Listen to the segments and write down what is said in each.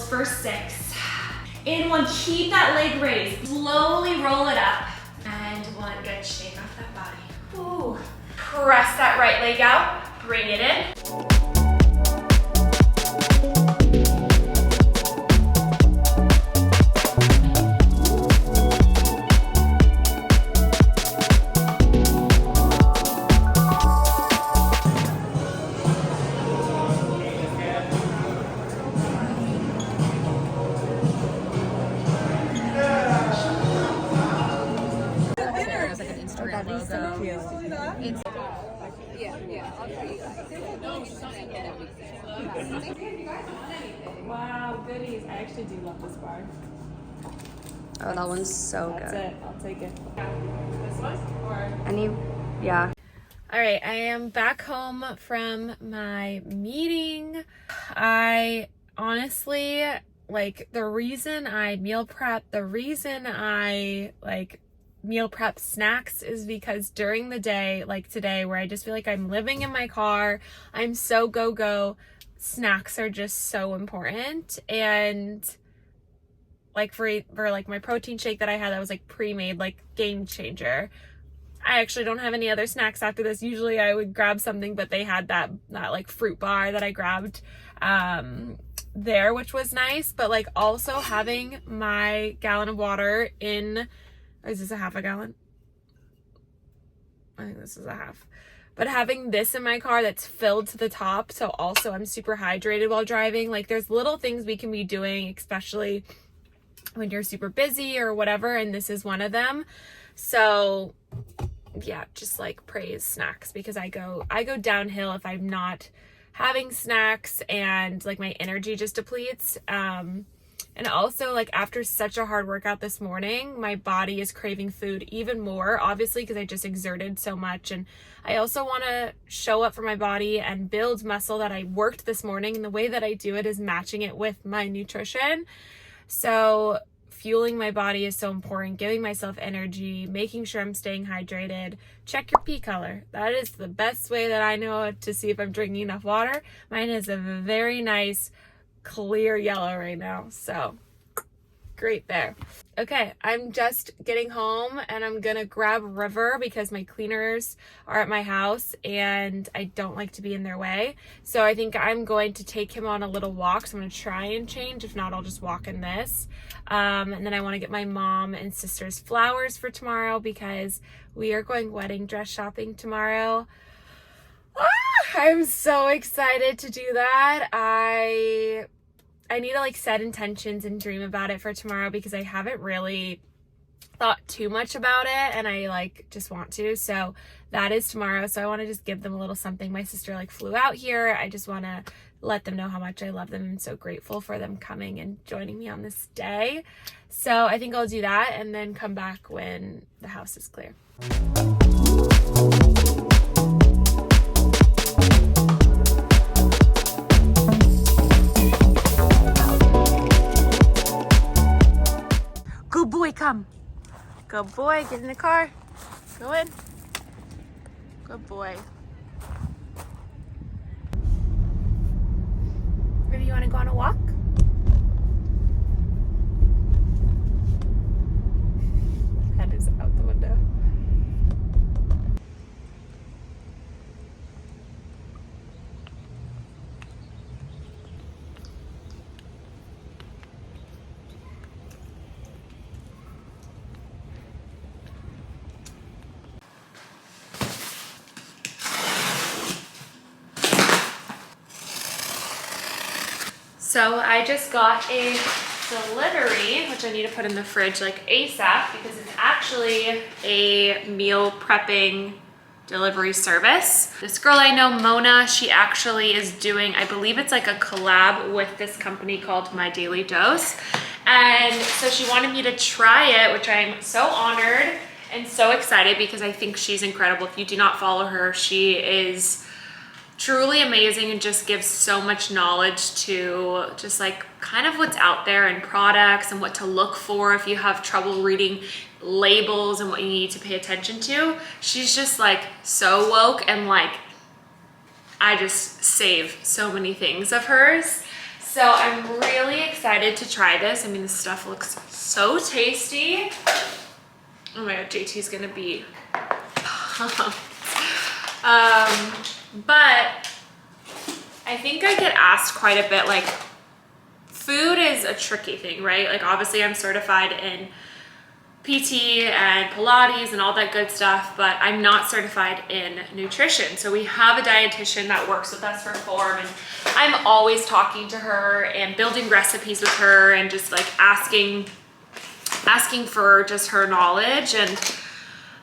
for 6. In 1, keep that leg raised. Slowly roll it up. And 1, good, shake off that body. Ooh. Press that right leg out, bring it in. Wow, goodies. I actually do love this bar. Oh, that one's so good. That's it. I'll take it. This one? Or? Yeah. All right, I am back home from my meeting. I honestly, like, the reason I meal prep snacks is because during the day, like today, where I just feel like I'm living in my car, I'm so go, snacks are just so important. And like for like my protein shake that I had that was like pre-made, like game changer. I actually don't have any other snacks after this. Usually I would grab something, but they had that like fruit bar that I grabbed there, which was nice. But like also having my gallon of water in, or is this a half a gallon? I think this is a half. But having this in my car that's filled to the top, so also I'm super hydrated while driving. Like there's little things we can be doing, especially when you're super busy or whatever, and this is one of them. So yeah, just like praise snacks, because I go downhill if I'm not having snacks, and like my energy just depletes. And also, like, after such a hard workout this morning, my body is craving food even more, obviously, because I just exerted so much. And I also want to show up for my body and build muscle that I worked this morning. And the way that I do it is matching it with my nutrition. So fueling my body is so important, giving myself energy, making sure I'm staying hydrated. Check your pee color. That is the best way that I know to see if I'm drinking enough water. Mine is a very nice clear yellow right now, so great there. Okay, I'm just getting home and I'm gonna grab River because my cleaners are at my house and I don't like to be in their way. So I think I'm going to take him on a little walk. So I'm gonna try and change. If not, I'll just walk in this. And then I want to get my mom and sister's flowers for tomorrow because we are going wedding dress shopping tomorrow. I'm so excited to do that. I need to like set intentions and dream about it for tomorrow because I haven't really thought too much about it and I like just want to. So that is tomorrow. So I want to just give them a little something. My sister like flew out here. I just want to let them know how much I love them. I'm so grateful for them coming and joining me on this day. So I think I'll do that and then come back when the house is clear. Good boy, come. Good boy, get in the car. Go in. Good boy. Maybe you want to go on a walk? Head is out the window. So I just got a delivery, which I need to put in the fridge like ASAP because it's actually a meal prepping delivery service. This girl I know, Mona, she actually is doing, I believe it's like a collab with this company called My Daily Dose. And so she wanted me to try it, which I'm so honored and so excited because I think she's incredible. If you do not follow her, she is truly amazing and just gives so much knowledge to just like kind of what's out there and products and what to look for if you have trouble reading labels and what you need to pay attention to. She's just like so woke and like I just save so many things of hers. So I'm really excited to try this. I mean, this stuff looks so tasty. Oh my God, JT's gonna be pumped. But I think I get asked quite a bit, like, food is a tricky thing, right? Like, obviously I'm certified in PT and Pilates and all that good stuff, but I'm not certified in nutrition. So we have a dietitian that works with us for form, and I'm always talking to her and building recipes with her and just like asking for just her knowledge. And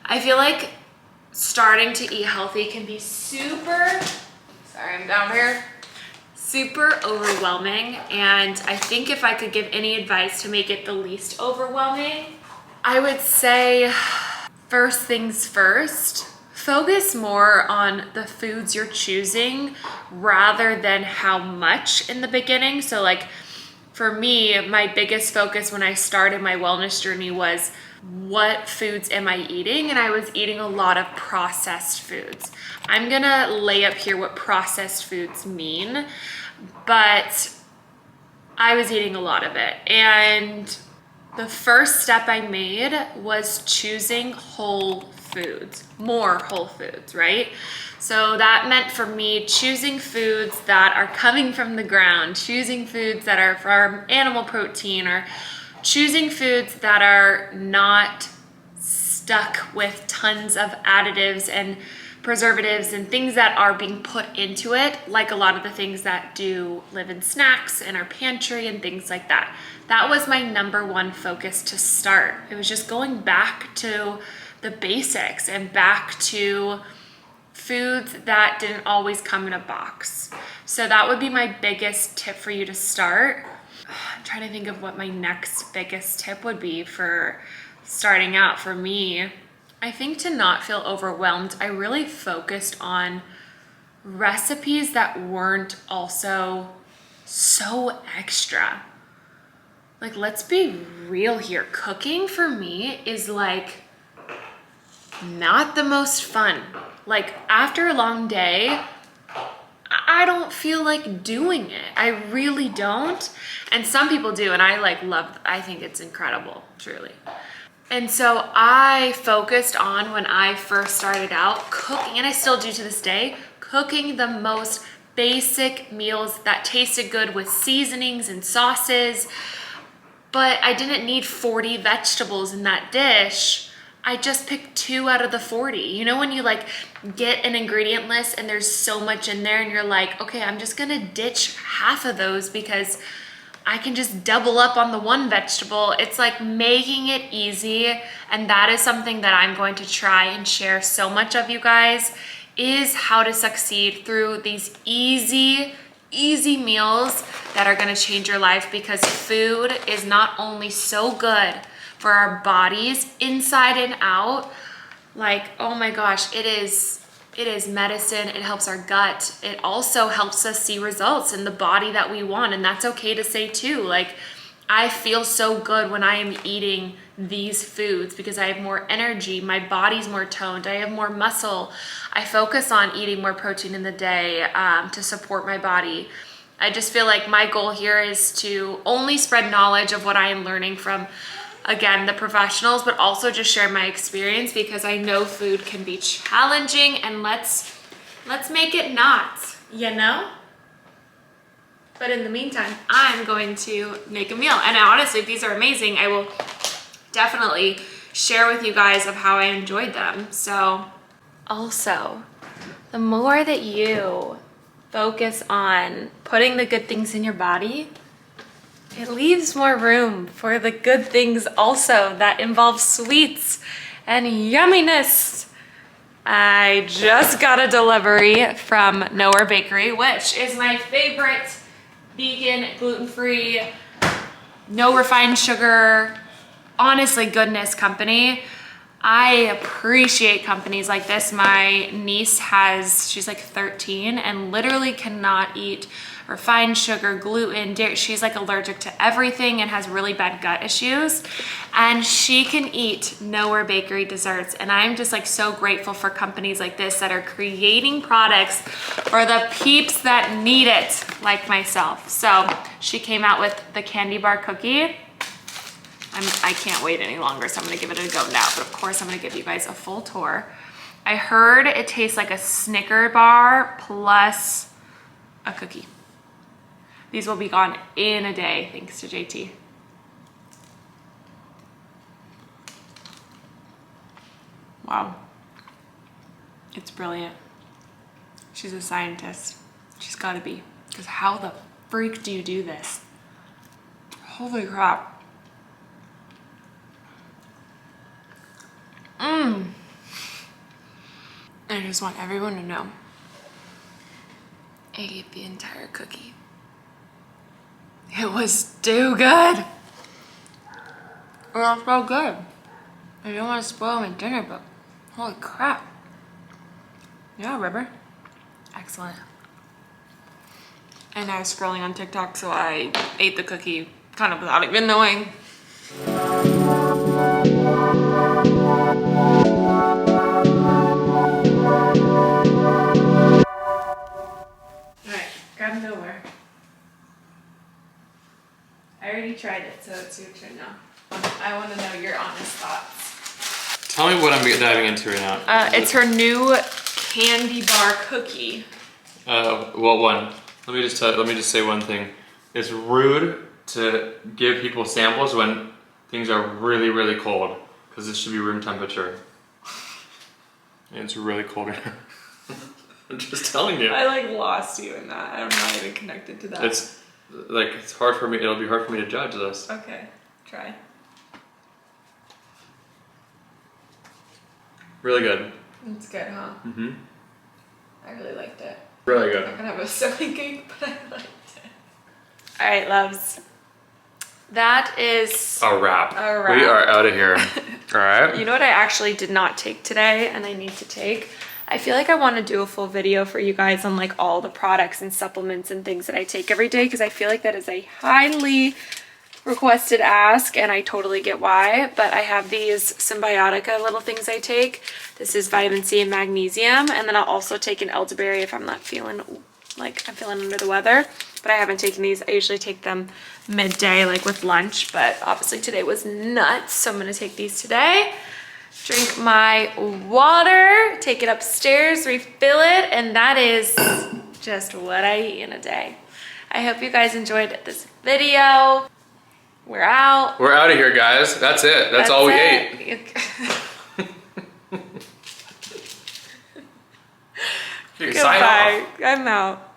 I feel like starting to eat healthy can be super overwhelming. And I think if I could give any advice to make it the least overwhelming, I would say, first things first, focus more on the foods you're choosing rather than how much in the beginning. So like for me, my biggest focus when I started my wellness journey was what foods am I eating? And I was eating a lot of processed foods. I'm gonna lay up here what processed foods mean, but I was eating a lot of it. And the first step I made was choosing whole foods, more whole foods, right? So that meant for me choosing foods that are coming from the ground, choosing foods that are from animal protein, or choosing foods that are not stuck with tons of additives and preservatives and things that are being put into it, like a lot of the things that do live in snacks in our pantry and things like that. That was my number one focus to start. It was just going back to the basics and back to foods that didn't always come in a box. So that would be my biggest tip for you to start. I'm trying to think of what my next biggest tip would be for starting out for me. I think to not feel overwhelmed, I really focused on recipes that weren't also so extra. Like, let's be real here. Cooking for me is like not the most fun. Like after a long day, I don't feel like doing it. I really don't. And some people do, and I think it's incredible, truly. And so I focused on, when I first started out, cooking, and I still do to this day, cooking the most basic meals that tasted good with seasonings and sauces. But I didn't need 40 vegetables in that dish. I just picked 2 out of the 40. You know when you like get an ingredient list and there's so much in there and you're like, okay, I'm just gonna ditch half of those because I can just double up on the one vegetable. It's like making it easy. And that is something that I'm going to try and share so much of, you guys, is how to succeed through these easy meals that are gonna change your life, because food is not only so good for our bodies inside and out, like, oh my gosh, it is medicine. It helps our gut. It also helps us see results in the body that we want. And that's okay to say too. Like, I feel so good when I am eating these foods because I have more energy. My body's more toned. I have more muscle. I focus on eating more protein in the day to support my body. I just feel like my goal here is to only spread knowledge of what I am learning from, again, the professionals, but also just share my experience, because I know food can be challenging, and let's make it not, you know? But in the meantime, I'm going to make a meal. And honestly, if these are amazing, I will definitely share with you guys of how I enjoyed them. So also, the more that you focus on putting the good things in your body, it leaves more room for the good things also that involve sweets and yumminess. I just got a delivery from Nowhere Bakery, which is my favorite vegan, gluten-free, no refined sugar, honestly goodness company. I appreciate companies like this. My niece she's like 13 and literally cannot eat refined sugar, gluten, dairy. She's like allergic to everything and has really bad gut issues. And she can eat Nowhere Bakery desserts. And I'm just like so grateful for companies like this that are creating products for the peeps that need it, like myself. So she came out with the candy bar cookie. I can't wait any longer, so I'm gonna give it a go now. But of course, I'm gonna give you guys a full tour. I heard it tastes like a Snicker bar plus a cookie. These will be gone in a day, thanks to JT. Wow. It's brilliant. She's a scientist. She's gotta be. Because how the freak do you do this? Holy crap. I just want everyone to know I ate the entire cookie. It was too good. It was so good. I don't want to spoil my dinner, but holy crap. Yeah, Rubber. Excellent. And I was scrolling on TikTok, so I ate the cookie kind of without even knowing. Alright, grab Nowhere. I already tried it, so it's your turn now. I want to know your honest thoughts. Tell me what I'm diving into right now. It's her new candy bar cookie. Well, let me just say one thing. It's rude to give people samples when things are really, really cold, because this should be room temperature. And it's really cold in here. I'm just telling you. I like lost you in that. I'm not even connected to that. It's like, it's hard for me, it'll be hard for me to judge this. Okay, try. Really good. It's good, huh? Mm-hmm. I really liked it. Really good. I'm not gonna have a sewing cake, but I liked it. All right, loves. That is A wrap. A wrap. We are out of here. All right. You know what I actually did not take today and I need to take? I feel like I want to do a full video for you guys on like all the products and supplements and things that I take every day, because I feel like that is a highly requested ask and I totally get why. But I have these Symbiotica little things I take. This is vitamin C and magnesium, and then I'll also take an elderberry if I'm not feeling like I'm feeling under the weather. But I haven't taken these. I usually take them midday, like with lunch, but obviously today was nuts, so I'm gonna take these today. Drink my water, take it upstairs, refill it, and that is just what I eat in a day. I hope you guys enjoyed this video. We're out. We're out of here, guys. That's it. That's all we ate. Goodbye. I'm out.